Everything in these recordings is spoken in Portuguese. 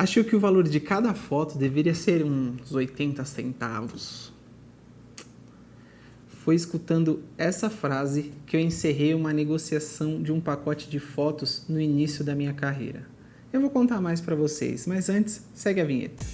Acho que o valor de cada foto deveria ser uns 80 centavos. Foi escutando essa frase que eu encerrei uma negociação de um pacote de fotos no início da minha carreira. Eu vou contar mais para vocês, mas antes, segue a vinheta.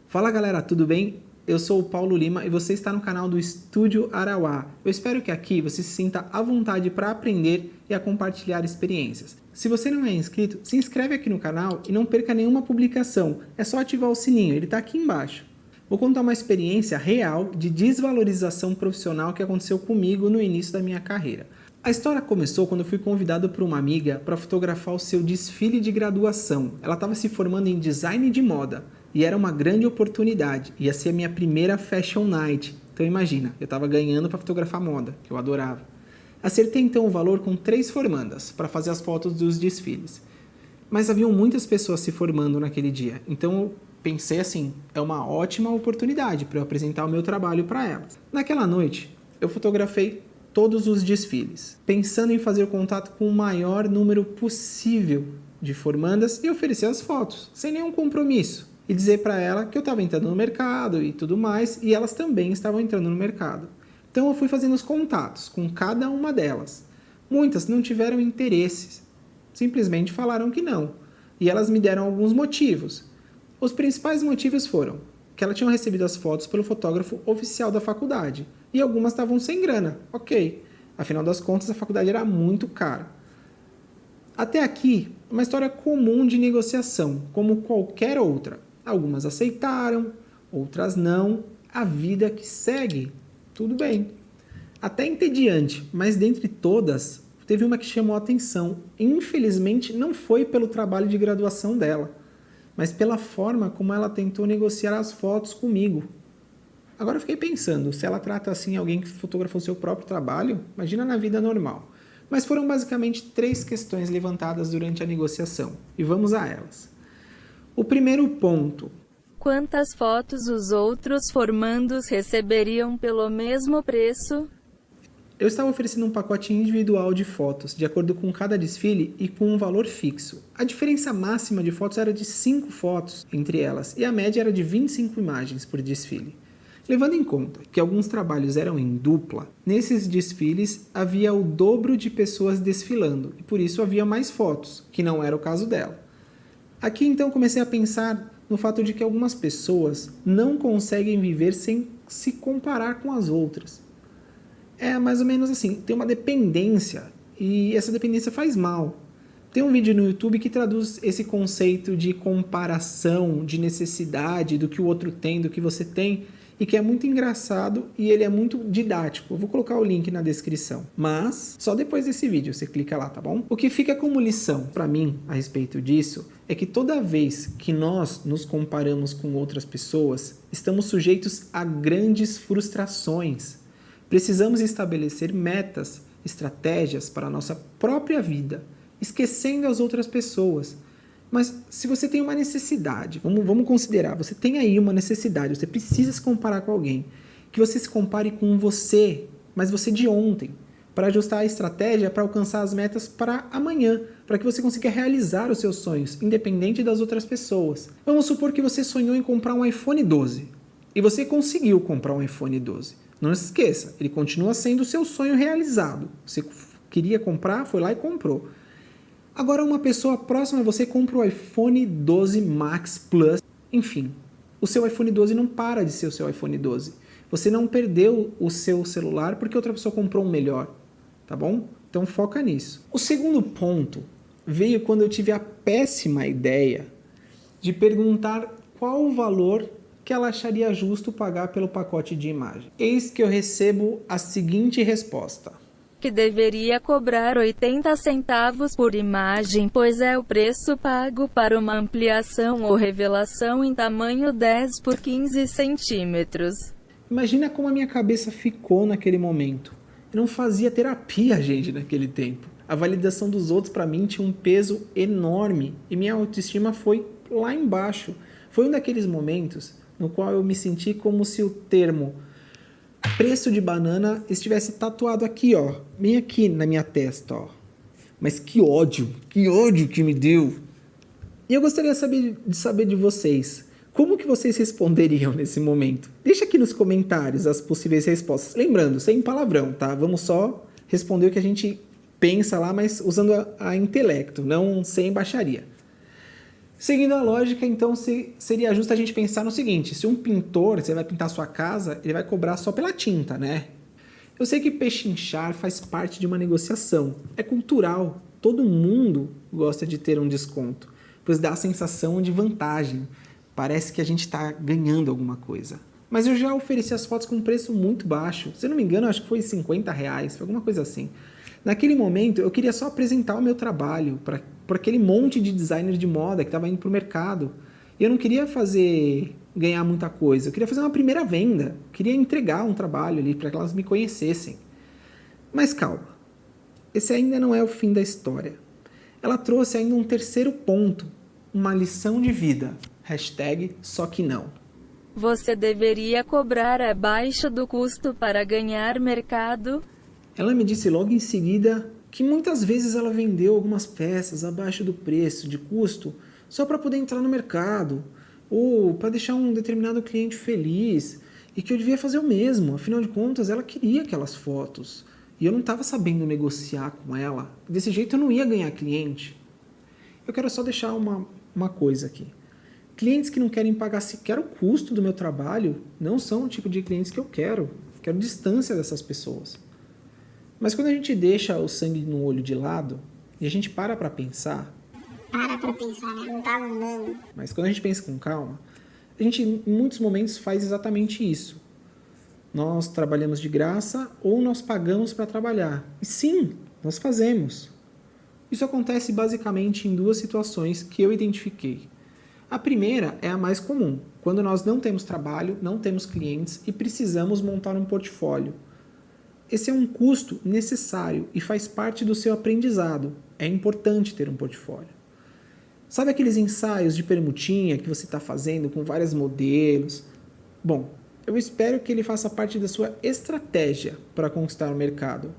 Fala galera, tudo bem? Eu sou o Paulo Lima e você está no canal do Estúdio Arauá. Eu espero que aqui você se sinta à vontade para aprender e a compartilhar experiências. Se você não é inscrito, se inscreve aqui no canal e não perca nenhuma publicação. É só ativar o sininho, ele está aqui embaixo. Vou contar uma experiência real de desvalorização profissional que aconteceu comigo no início da minha carreira. A história começou quando eu fui convidado por uma amiga para fotografar o seu desfile de graduação. Ela estava se formando em design de moda. E era uma grande oportunidade, ia ser a minha primeira Fashion Night. Então imagina, eu estava ganhando para fotografar moda, que eu adorava. Acertei então o valor com 3 formandas para fazer as fotos dos desfiles. Mas haviam muitas pessoas se formando naquele dia, então eu pensei assim, é uma ótima oportunidade para eu apresentar o meu trabalho para elas. Naquela noite, eu fotografei todos os desfiles, pensando em fazer contato com o maior número possível de formandas e oferecer as fotos, sem nenhum compromisso. E dizer para ela que eu estava entrando no mercado e tudo mais, e elas também estavam entrando no mercado. Então eu fui fazendo os contatos com cada uma delas. Muitas não tiveram interesses, simplesmente falaram que não. E elas me deram alguns motivos. Os principais motivos foram que elas tinham recebido as fotos pelo fotógrafo oficial da faculdade, e algumas estavam sem grana, ok. Afinal das contas, a faculdade era muito cara. Até aqui, uma história comum de negociação, como qualquer outra. Algumas aceitaram, outras não. A vida que segue, tudo bem. Até entediante, mas dentre todas, teve uma que chamou a atenção. Infelizmente, não foi pelo trabalho de graduação dela, mas pela forma como ela tentou negociar as fotos comigo. Agora eu fiquei pensando, se ela trata assim alguém que fotografou seu próprio trabalho, imagina na vida normal. Mas foram basicamente 3 questões levantadas durante a negociação, e vamos a elas. O primeiro ponto. Quantas fotos os outros formandos receberiam pelo mesmo preço? Eu estava oferecendo um pacote individual de fotos, de acordo com cada desfile e com um valor fixo. A diferença máxima de fotos era de 5 fotos entre elas, e a média era de 25 imagens por desfile. Levando em conta que alguns trabalhos eram em dupla, nesses desfiles havia o dobro de pessoas desfilando, e por isso havia mais fotos, que não era o caso dela. Aqui então comecei a pensar no fato de que algumas pessoas não conseguem viver sem se comparar com as outras. É mais ou menos assim, tem uma dependência e essa dependência faz mal. Tem um vídeo no YouTube que traduz esse conceito de comparação, de necessidade, do que o outro tem, do que você tem, e que é muito engraçado e ele é muito didático. Eu vou colocar o link na descrição. Mas só depois desse vídeo você clica lá, tá bom? O que fica como lição para mim a respeito disso é que toda vez que nós nos comparamos com outras pessoas, estamos sujeitos a grandes frustrações. Precisamos estabelecer metas, estratégias para a nossa própria vida, esquecendo as outras pessoas. Mas se você tem uma necessidade, vamos considerar, você tem aí uma necessidade, você precisa se comparar com alguém, que você se compare com você, mas você de ontem, para ajustar a estratégia para alcançar as metas para amanhã, para que você consiga realizar os seus sonhos, independente das outras pessoas. Vamos supor que você sonhou em comprar um iPhone 12, e você conseguiu comprar um iPhone 12. Não se esqueça, ele continua sendo o seu sonho realizado. Você queria comprar, foi lá e comprou. Agora uma pessoa próxima a você compra o iPhone 12 Max Plus. Enfim, o seu iPhone 12 não para de ser o seu iPhone 12. Você não perdeu o seu celular porque outra pessoa comprou um melhor, tá bom? Então foca nisso. O segundo ponto veio quando eu tive a péssima ideia de perguntar qual o valor que ela acharia justo pagar pelo pacote de imagem. Eis que eu recebo a seguinte resposta. Que deveria cobrar 80 centavos por imagem, pois é o preço pago para uma ampliação ou revelação em tamanho 10 por 15 centímetros. Imagina como a minha cabeça ficou naquele momento. Eu não fazia terapia, gente, naquele tempo. A validação dos outros para mim tinha um peso enorme e minha autoestima foi lá embaixo. Foi um daqueles momentos no qual eu me senti como se o termo preço de banana estivesse tatuado aqui, ó, bem aqui na minha testa, ó. Mas que ódio que me deu. E eu gostaria de saber de vocês, como que vocês responderiam nesse momento? Deixa aqui nos comentários as possíveis respostas. Lembrando, sem palavrão, tá? Vamos só responder o que a gente pensa lá, mas usando a intelecto, não sem baixaria. Seguindo a lógica, então, seria justo a gente pensar no seguinte: se um pintor, você vai pintar sua casa, ele vai cobrar só pela tinta, né? Eu sei que pechinchar faz parte de uma negociação, é cultural, todo mundo gosta de ter um desconto, pois dá a sensação de vantagem, parece que a gente está ganhando alguma coisa. Mas eu já ofereci as fotos com um preço muito baixo, se eu não me engano, acho que foi R$50, foi alguma coisa assim. Naquele momento, eu queria só apresentar o meu trabalho para aquele monte de designer de moda que estava indo para o mercado. E eu não queria ganhar muita coisa, eu queria fazer uma primeira venda, queria entregar um trabalho ali para que elas me conhecessem. Mas calma, esse ainda não é o fim da história. Ela trouxe ainda um terceiro ponto, uma lição de vida. #só que não. Você deveria cobrar abaixo do custo para ganhar mercado. Ela me disse logo em seguida que muitas vezes ela vendeu algumas peças abaixo do preço de custo só para poder entrar no mercado ou para deixar um determinado cliente feliz e que eu devia fazer o mesmo. Afinal de contas, ela queria aquelas fotos e eu não estava sabendo negociar com ela. Desse jeito eu não ia ganhar cliente. Eu quero só deixar uma coisa aqui. Clientes que não querem pagar sequer o custo do meu trabalho não são o tipo de clientes que eu quero. Quero distância dessas pessoas. Mas quando a gente deixa o sangue no olho de lado e a gente para pensar... né? Não tá andando. Mas quando a gente pensa com calma, a gente em muitos momentos faz exatamente isso. Nós trabalhamos de graça ou nós pagamos para trabalhar. E sim, nós fazemos. Isso acontece basicamente em duas situações que eu identifiquei. A primeira é a mais comum, quando nós não temos trabalho, não temos clientes e precisamos montar um portfólio. Esse é um custo necessário e faz parte do seu aprendizado. É importante ter um portfólio. Sabe aqueles ensaios de permutinha que você está fazendo com vários modelos? Bom, eu espero que ele faça parte da sua estratégia para conquistar o mercado,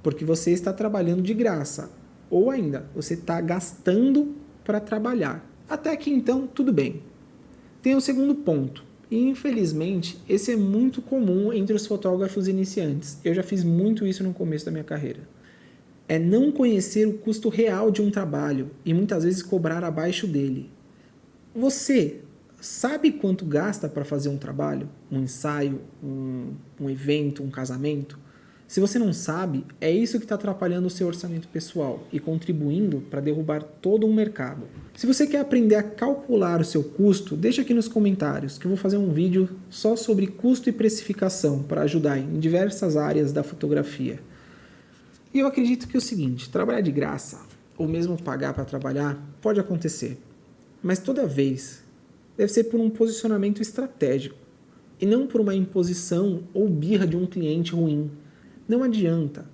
porque você está trabalhando de graça, ou ainda, você está gastando para trabalhar. Até que então, tudo bem. Tem o segundo ponto. E, infelizmente, esse é muito comum entre os fotógrafos iniciantes. Eu já fiz muito isso no começo da minha carreira. É não conhecer o custo real de um trabalho e muitas vezes cobrar abaixo dele. Você sabe quanto gasta para fazer um trabalho? Um ensaio, um evento, um casamento? Se você não sabe, é isso que está atrapalhando o seu orçamento pessoal e contribuindo para derrubar todo um mercado. Se você quer aprender a calcular o seu custo, deixa aqui nos comentários que eu vou fazer um vídeo só sobre custo e precificação para ajudar em diversas áreas da fotografia. E eu acredito que é o seguinte, trabalhar de graça ou mesmo pagar para trabalhar pode acontecer, mas toda vez deve ser por um posicionamento estratégico e não por uma imposição ou birra de um cliente ruim. Não adianta.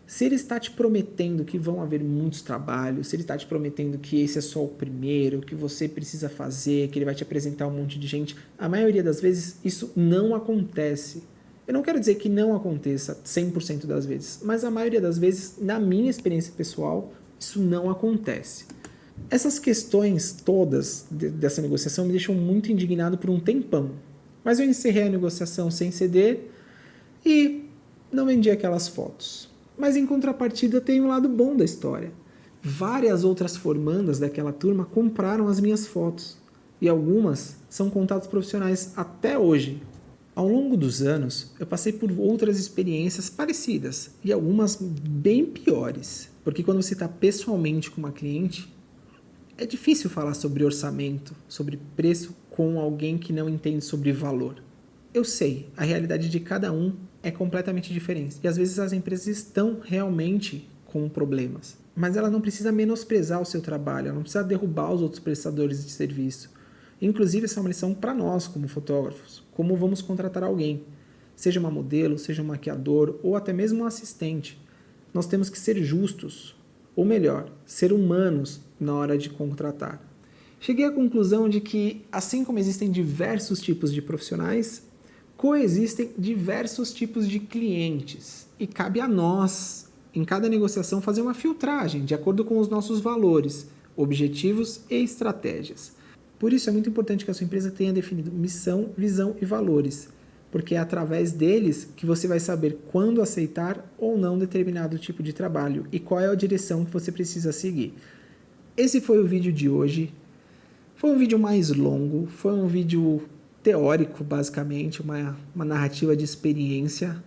Se ele está te prometendo que vão haver muitos trabalhos, se ele está te prometendo que esse é só o primeiro, que você precisa fazer, que ele vai te apresentar um monte de gente, a maioria das vezes isso não acontece. Eu não quero dizer que não aconteça 100% das vezes, mas a maioria das vezes, na minha experiência pessoal, isso não acontece. Essas questões todas dessa negociação me deixam muito indignado por um tempão. Mas eu encerrei a negociação sem ceder e não vendi aquelas fotos. Mas em contrapartida tem um lado bom da história. Várias outras formandas daquela turma compraram as minhas fotos. E algumas são contatos profissionais até hoje. Ao longo dos anos, eu passei por outras experiências parecidas e algumas bem piores. Porque quando você está pessoalmente com uma cliente, é difícil falar sobre orçamento, sobre preço com alguém que não entende sobre valor. Eu sei, a realidade de cada um é completamente diferente. E às vezes as empresas estão realmente com problemas. Mas ela não precisa menosprezar o seu trabalho, ela não precisa derrubar os outros prestadores de serviço. Inclusive, essa é uma lição para nós, como fotógrafos. Como vamos contratar alguém. Seja uma modelo, seja um maquiador ou até mesmo um assistente. Nós temos que ser justos. Ou melhor, ser humanos na hora de contratar. Cheguei à conclusão de que, assim como existem diversos tipos de profissionais, coexistem diversos tipos de clientes. E cabe a nós, em cada negociação, fazer uma filtragem de acordo com os nossos valores, objetivos e estratégias. Por isso é muito importante que a sua empresa tenha definido missão, visão e valores, porque é através deles que você vai saber quando aceitar ou não determinado tipo de trabalho e qual é a direção que você precisa seguir. Esse foi o vídeo de hoje. Foi um vídeo mais longo, foi um vídeo teórico, basicamente, uma narrativa de experiência,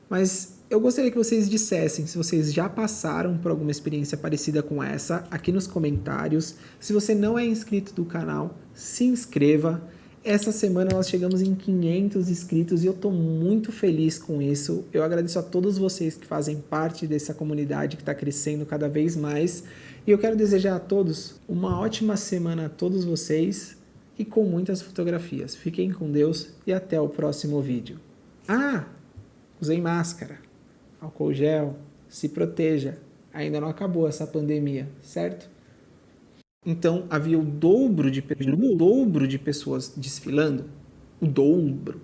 mas eu gostaria que vocês dissessem se vocês já passaram por alguma experiência parecida com essa aqui nos comentários. Se você não é inscrito do canal, se inscreva. Essa semana nós chegamos em 500 inscritos e eu estou muito feliz com isso. Eu agradeço a todos vocês que fazem parte dessa comunidade que está crescendo cada vez mais. E eu quero desejar a todos uma ótima semana a todos vocês e com muitas fotografias. Fiquem com Deus e até o próximo vídeo. Usem máscara, álcool gel, se proteja. Ainda não acabou essa pandemia, certo? Então havia o dobro de pessoas desfilando. O dobro.